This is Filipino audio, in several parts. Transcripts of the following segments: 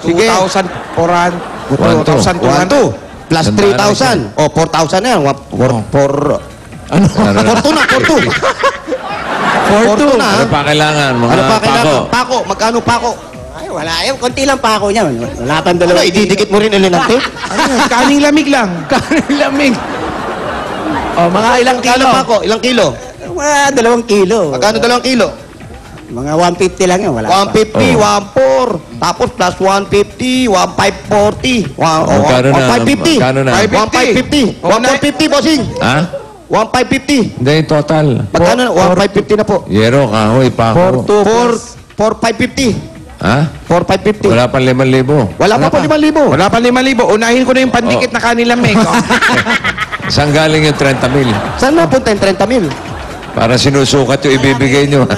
Sige. 2,400. 2,200. Plus 3,000. O, 4,000 na yan. Ano? Fortuna. Fortuna. Ano pa kailangan? Mga Ano pa kailangan? pako. Pako. Magkano pako? Ay, wala. Konti lang pa ako niya. Wala pang Ano, dalawa. ididikit mo rin ulit ng tape? Kaning lamig lang. Kanin lamig. Oh, mga ilang Magkano kilo? pako? Ilang kilo? Mga 2 kilo. Magkano 2 kilo? Mga 150 lang yun. Wala pa. 150, 1,400. Tapos plus 150, 1,540. Magkano na? 1,550. Magkano na? 1,550. Oh, 1,450, bossing. Ha? 1,550. Hindi, total. Magkano na? 1,550 na po. Yero, kahoy, pako. 4,550. Ha? 4,550. Wala pang 5,000. Wala pa po 5,000. Wala pa 5,000. Unahin ko na yung pandikit na kanin lamig. Saan galing yung 30,000? Saan napunta yung 30,000? Para sinusukat yung ibibigay nyo.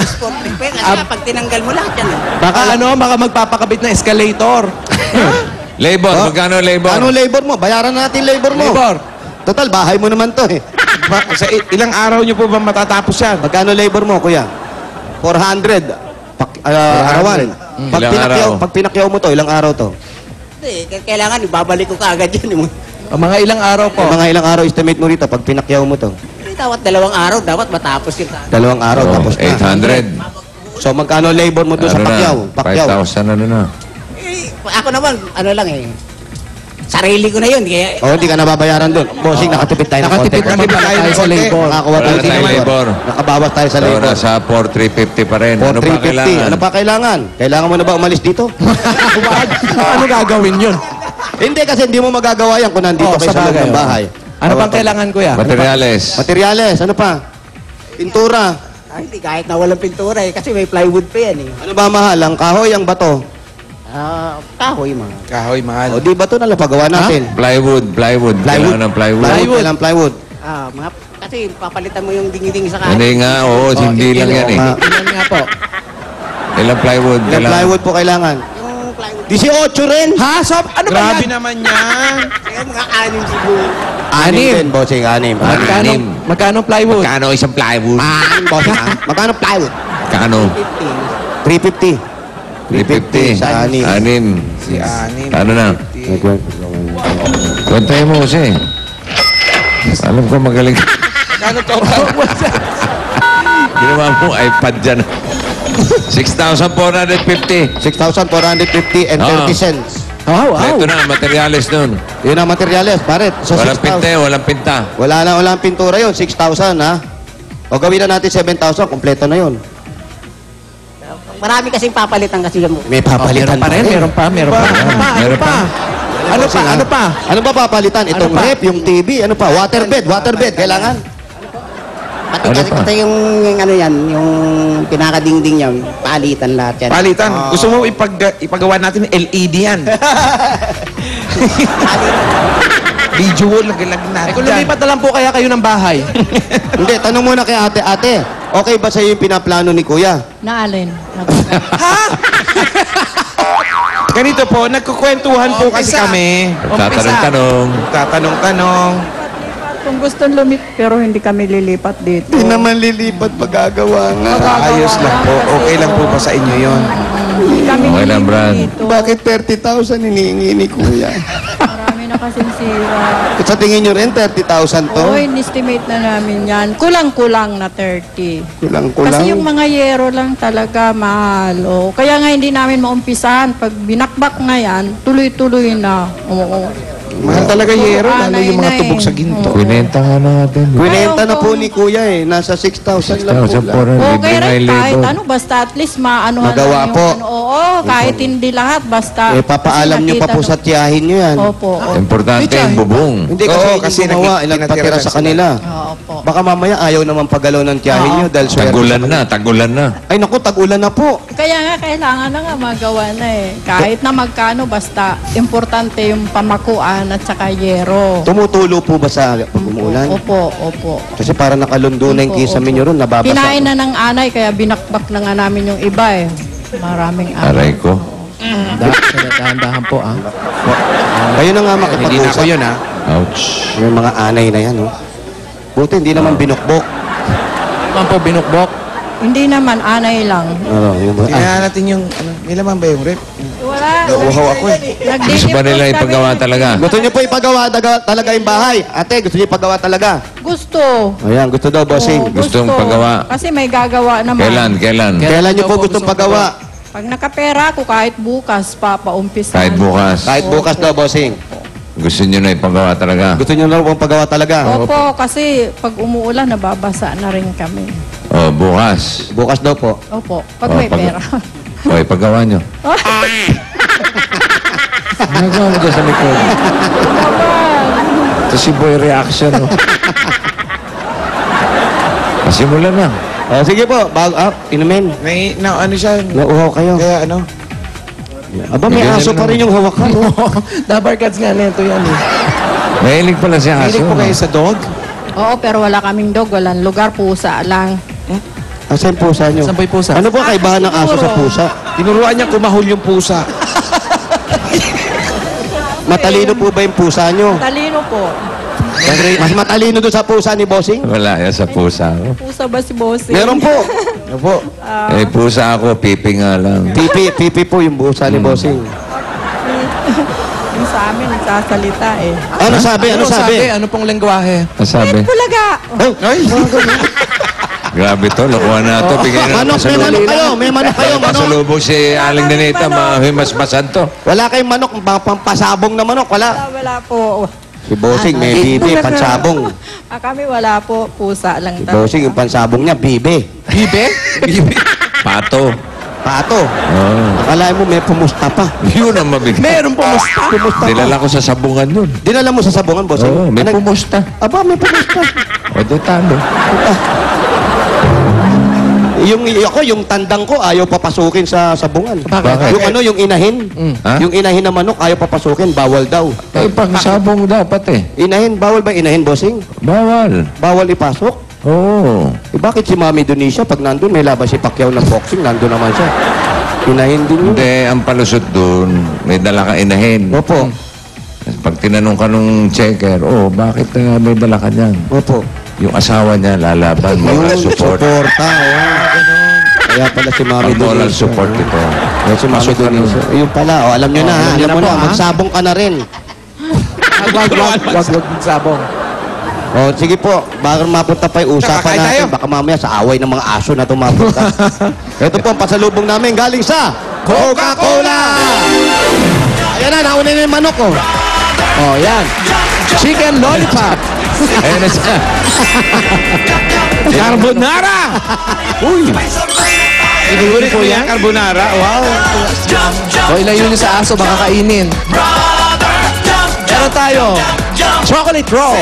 Sport trip eh. Kasi pag tinanggal mo lahat yan. Baka magpapakabit na escalator. Labor, magkano labor? Ano labor mo? Bayaran natin labor mo. Labor. Total, bahay mo naman to eh. Sa ilang araw nyo po ba matatapos yan? Magkano labor mo, kuya? 400. Arawan. Pag pinakyaw mo to, ilang araw to? Hindi, kailangan ibabalik ko kaagad yun. Mga ilang araw po. Mga ilang araw estimate mo rito pag pinakyaw mo to? Dapat 2 araw, dapat matapos yun. 2 araw, tapos na. 800. So, magkano labor mo doon sa pakyaw? Pakyaw. 5,000 ano na. Ako naman, ano lang eh. Sarili ko na yun. Kaya, O, hindi ka nababayaran doon. Bossing, nakatipid tayo ng konti. Nakatipid tayo sa labor. Nakakuha Wala tayo tayong ng labor. Nakabawas tayo sa So, labor. nasa 4,350 pa rin. Ano pa 4,350. kailangan? Ano pa kailangan? Kailangan mo na ba umalis dito? Ano gagawin yun? Hindi, kasi hindi mo magagawa yan kung nandito kayo sa loob ng bahay. Ano pang kailangan, kuya? Materials. Materials, ano pa? Pintura. ay, hindi, kahit na walang pintura eh. Kasi may plywood pa yan eh. Ano ba mahal? Ang kahoy, ang bato. Kahoy mga. Kahoy, mahal. O di bato na lang pagawa natin. Plywood. Kailangan ng plywood. Kailangan plywood. Mga, kasi papalitan mo yung dingding sa kanin. Hindi nga, oo, hindi lang yan eh. Ilan nga po? Ilang plywood? Ilang plywood po kailangan? Yung plywood. 18 rin. Ha? So, ano ba Grabe yan? naman yan. Kaya mga 6 siguro. 6 din, bossing, 6. Magkano plywood? Magkano isang plywood? Bossing, Magkano plywood? Magkano? 15. 350. 350. Sa 6. Anim. Si Anim. Ano na? Kwentahin mo kasi. Alam ko magaling. Ano to? Ginawa mo iPad dyan. 6,450. 6,450 and 30 cents. Oh, wow. Ito na, materials nun. Yun ang materials, paret. So, Walang 6,000. pinta, walang pinta. Walang pintura yun. 6,000, ha? O gawin na natin 7,000, kompleto na yun. Marami kasing papalitan kasi yung May papalitan Meron pa. Meron pa. Ano pa? Ano ba papalitan? Itong pa? rep, yung TV, ano pa? Waterbed, kailangan? pati Ano kasi pa? pati yung ano yan, yung pinakadingding niya, palitan lahat yan. Palitan. Gusto mo ipagawa natin LED yan. Visual, lagalag natin Kung dyan. lumipat na lang po kaya kayo ng bahay. Hindi, tanong muna kay ate. Ate, okay ba sa'yo yung pinaplano ni kuya? Na alin? Ganito po, nagkukwentuhan po kasi kami. Tatanong-tanong. Tatanong-tanong. Kung gusto lumit, pero hindi kami lilipat dito. Hindi naman lilipat pagagawa nga. Ayos lang po. Okay lang po ba sa inyo yon? Hindi kami Okay lang, lilipat Brad. dito. Bakit 30,000 hinihingi ni kuya? Marami na kasing sira. Sa tingin nyo rin, 30,000 to? Oo, in-estimate na namin yan. Kulang-kulang na 30. Kulang-kulang. Kasi yung mga yero lang talaga mahal. O, kaya nga hindi namin maumpisahan. Pag binakbak nga yan, tuloy-tuloy na. Oo. Mahal talaga yero, lalo yung mga Anay na tubog sa eh. ginto. Kwinenta nga natin. Kwinenta na po Ayaw ni kuya eh. Nasa 6,000 lang po lang. Okay rin kahit ano, basta at least maano Magawa yung po. Ano, oo, kahit hindi lahat, basta. Eh, papaalam kasi nyo pa po nakita sa tiyahin nyo yan. Opo, opo. Importante yung bubong. Hindi kasi, Oo, hindi kasi gumawa, ilang tinatira patira lang sa sila. kanila. Opo. Baka mamaya ayaw naman pagalaw ng tiyahin nyo dahil swerte. Tagulan na. Ay naku, tag-ulan na po. Kaya nga, kailangan na nga magawa na eh. Kahit na magkano, basta importante yung pamakuan at saka yero. Tumutulo po ba sa pag umuulan? Opo, opo. Kasi para nakalundo na yung Opo, kisame opo. nyo ron, nababasa. Kinain na ng anay, kaya binakbak na nga namin yung iba eh. Maraming Aray ko. Dahan-dahan po, ah. Kayo na nga Hindi na ako makipag-usap. yun, ha? Ouch. Yung mga anay na yan, oh. Buti hindi naman binukbok. Man po binukbok. Hindi naman, anay lang. Ano, yung Kaya natin yung, ano, may laman ba yung rep? Wala. Nauuhaw ako eh. Gusto ba nila ipagawa talaga? Gusto niyo po ipagawa talaga yung bahay? Ate, gusto niyo ipagawa talaga? Gusto. Ayan, gusto daw, bossing. Oo, Gustong pagawa. Kasi may gagawa naman. Kailan? Kailan niyo po gustong pagawa? Pag nakapera ako, kahit bukas, papaumpisa. Kahit bukas. Kahit bukas daw, bossing. Gusto nyo na ipagawa talaga? Gusto niyo na pong pagawa talaga? Opo, kasi pag umuulan, nababasa na rin kami. O, bukas. Bukas daw po. Opo, pag Oh, may pera. O, ipagawa nyo. Nagawa mo dyan sa likod. Ito si Boy reaction. Oh. Pasimulan na. Sige po, inumin. May, na, ano siya, Nauhaw kayo. kaya ano? Aba, may Ganyan aso pa lang. rin yung hawakan. Oh. Dabar cats nga nito yan eh. Mahilig pala si Aso. Hilig po kayo sa dog? Oo, pero wala kaming dog, walang lugar, pusa lang. Asan pusa niyo? Saan ba yung pusa? Ano po kaibahan ng aso sa pusa? Tinuruan niya kumahul yung pusa. Matalino po ba yung pusa niyo? Talino po. Mas matalino doon sa pusa ni Bossing? Wala, yan sa pusa. Oh. Pusa ba si Bossing? Meron po. Ano po? Eh, pusa ako, pipi nga lang. Pipi po yung pusa ni Bossing. Yung sa amin, nagsasalita eh. Ano sabi? Ano sabi? Ano pong lengguwahe? Ang sabi? Pulaga! Ay! Grabe to, lakuha na to. Bigay na Manok, may manok kayo. May manok kayo, manok. Pasalubong si Aling Danita, mahimasmasan to. Wala kayong manok, pampasabong na manok. Wala. Wala po. Si Bossing, may bibe, pansabong. Kami wala po, pusa lang Si talaga. Bossing, yung pansabong niya, bibe. Bibe? Bibe? Pato. Pato. Oh. Akala mo may pumusta pa. Yun ang mabigat. Meron pumusta. Dilala ko sa sabungan yun. Dinala mo sa sabungan, Bossing? Oo, may Ano- pumusta. Aba, may pumusta. O, di talo. Yung tandang ko, ayaw papasukin sa sabungan. Bakit? Yung ano, yung inahin. Ha? Yung inahin na manok, ayaw papasukin, bawal daw. Eh, pang sabong dapat eh. Inahin, bawal ba inahin, Bossing? Bawal. Bawal ipasok? Oo. Eh, bakit si Mami Indonesia, pag nandun, may laban si Pacquiao ng boxing, nandun naman siya. Inahin din yun. Hindi, ang palusot doon, may dala ka inahin. Opo. Pag tinanong ka nung checker, bakit may dala ka dyan? Opo. Yung asawa niya lalaban, moral support. Suporta, ayan. Kaya pala si Mami Ang moral Indonesia. support ito. Kaya si Mami Indonesia. Ayun pala, alam nyo na, ha? Alam mo na, magsabong ka na rin. Wag sabong. Sige po, baka mapunta pa yung usapan Kakain natin. tayo. Baka mamaya sa away ng mga aso na tumapunta. Ito po ang pasalubong namin galing sa Coca-Cola! Ayan na, nauna na yung manok, oh. Oh, yan. Chicken lollipop. Ayan na siya. Carbonara. Uy. Favorite po yan, carbonara. Wow. O, ilayo niyo sa aso, baka kainin. Meron tayo. Chocolate roll.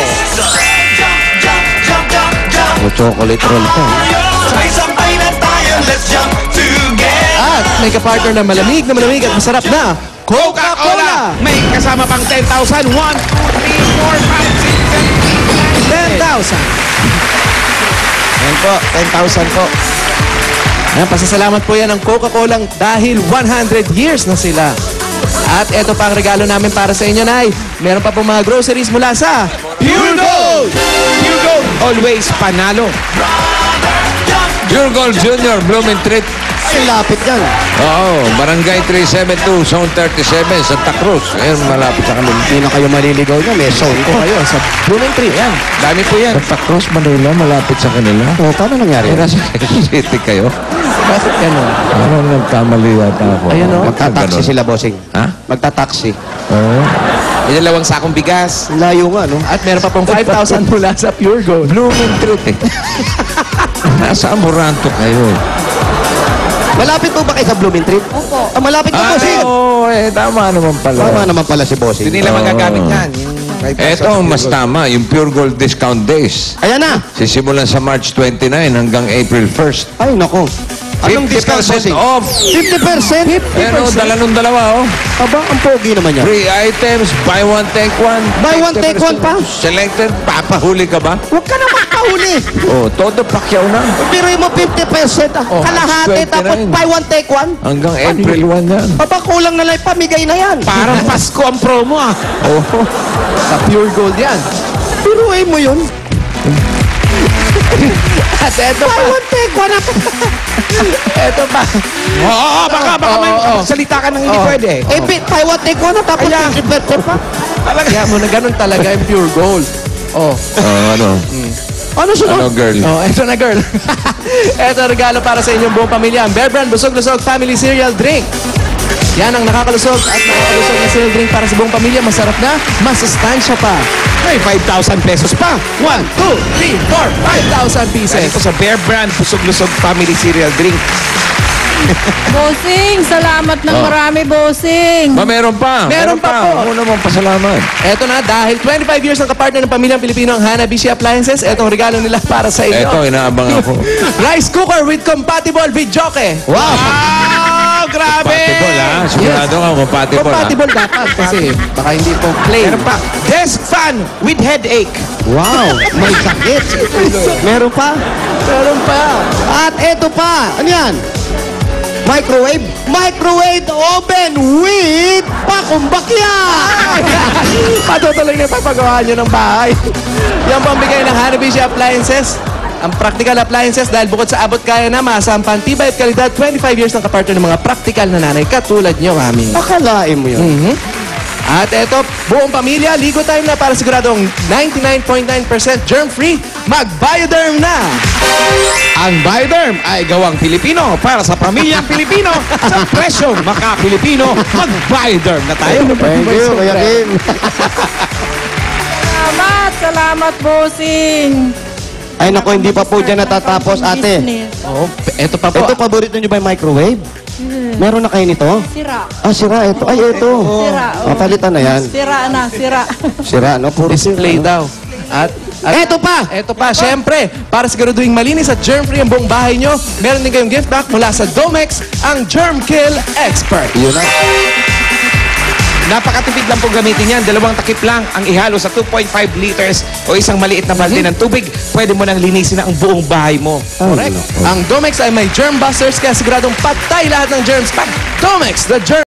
Chocolate roll pa. At may kapartner na malamig at masarap na Coca-Cola. May kasama pang 10,000. 1, 2, 3, 4, 5, 6, 7, 10,000. Yan po, 10,000 po. Yan, pasasalamat po yan ng Coca-Cola dahil 100 years na sila. At ito pa ang regalo namin para sa inyo, Nay. Meron pa pong mga groceries mula sa Pure Gold! Pure Gold, always panalo. Pure Gold Junior, Blooming Treat. Ay, lapit yan. Oo, Barangay 372, Zone 37, Santa Cruz. Ayan, malapit sa kanila. Hindi na kayo maliligaw niya. May zone ko kayo. Sa Blooming Tree, yan. Dami po yan. Santa Cruz, Manila, malapit sa kanila. Paano nangyari? Eh, nasa Quezon City kayo. Bakit ganun? Parang nagkamali yata ako. Ayan, oh. Magtataksi sila, bossing. Ha? Magtataksi. Oo. May dalawang sakong bigas. Layo nga, no? At meron pa pong 5,000 mula sa Pure Gold. Blooming Treat eh. Nasa Amoranto kayo eh. Malapit po ba kayo sa Blooming Treat? Opo. Malapit po, bossing. oo, tama naman pala. Tama naman pala si bossing. Hindi nila magagamit yan. Yung 5,000 Eto, sa mas Pure Gold. tama, yung Pure Gold Discount Days. Ayan na. Sisimulan sa March 29 hanggang April 1st. Ay, nako. Anong discount, 50% bossing? off. 50%? Pero dala nung dalawa, oh. Aba, ang pogi naman yan. Free items, buy one, take one. Buy one, take one pa? Selected, papahuli ka ba? Huwag ka na makahuli. Oh, todo pakyaw na. Biruin mo 50%. Oh, Kalahati, 29. tapos buy one, take one. Hanggang April 1 yan. Aba, kulang na lang pamigay na yan. Parang Pasko ang promo ah. Oh, Sa Pure Gold yan. Biruin mo yun. At eto pa. Eto pa. Oo, baka may Oo. salita ka nang hindi Oo. pwede. Eh, buy one, take one na tapos Kaya- 50% pa. Kaya mo na ganun talaga yung pure gold. Oh. Ano? Ano sunod? Ano, girl? Oh, eto na girl. Eto regalo para sa inyong buong pamilya. Ang Bear Brand Busog-Lusog Family Cereal Drink. Yan ang nakakalusog at nakakalusog na cereal drink para sa buong pamilya. Masarap na, masustansya pa. May 5,000 pesos pa. 1, 2, 3, 4, 5,000 pieces. Ito sa Bear Brand Busog-Lusog Family Cereal Drink. Bossing, salamat ng marami, bossing. Meron pa. Meron pa po. Ako naman pasalamat. Eto na, dahil 25 years ng kapartner ng pamilyang Pilipino ang Hanabishi Appliances, etong regalo nila para sa inyo. Ito, inaabang ako. Rice cooker with compatible videoke. Wow, grabe! Compatible, ha? Sigurado ka, compatible, ha? Compatible dapat kasi baka hindi po plain. Meron pa. Desk fan with headache. Wow, may sakit. Meron pa? Meron pa. At eto pa. Ano yan? Microwave? Microwave oven with pakumbakya! Patutuloy na papagawa nyo ng bahay. Yan po ang bigay ng Hanabishi Appliances. Ang practical appliances dahil bukod sa abot kaya na masampan, tibay at kalidad, 25 years ng kapartner ng mga practical na nanay katulad nyo, mami. Akalain mo yun. At eto, buong pamilya, ligo time na para siguradong 99.9% germ-free, mag-Bioderm na! Ang Bioderm ay gawang Pilipino para sa pamilyang Pilipino sa presyong maka-Pilipino. Mag-Bioderm na tayo. Thank you, Kuya Kim. Salamat, bossing. Ay nako, hindi pa po dyan natatapos, ate. Oh, eto pa po. Ito, paborito nyo ba yung microwave? Meron na kayo nito? Sira. Ah, sira. Ito. Ay, ito. Sira. oh. Mapalitan na yan. Sira na, sira. Sira, no? Puro Display sira. daw. At Eto pa! Eto pa, syempre, para siguraduhin malinis at germ-free ang buong bahay nyo, meron din kayong gift pack mula sa Domex, ang Germ Kill Expert. Yun na. Napakatipid lang pong gamitin yan. 2 takip lang ang ihalo sa 2.5 liters o isang maliit na balde ng tubig. Pwede mo nang linisin ang buong bahay mo. Correct. Ang Domex ay may germ busters kaya siguradong patay lahat ng germs. Domex, the germ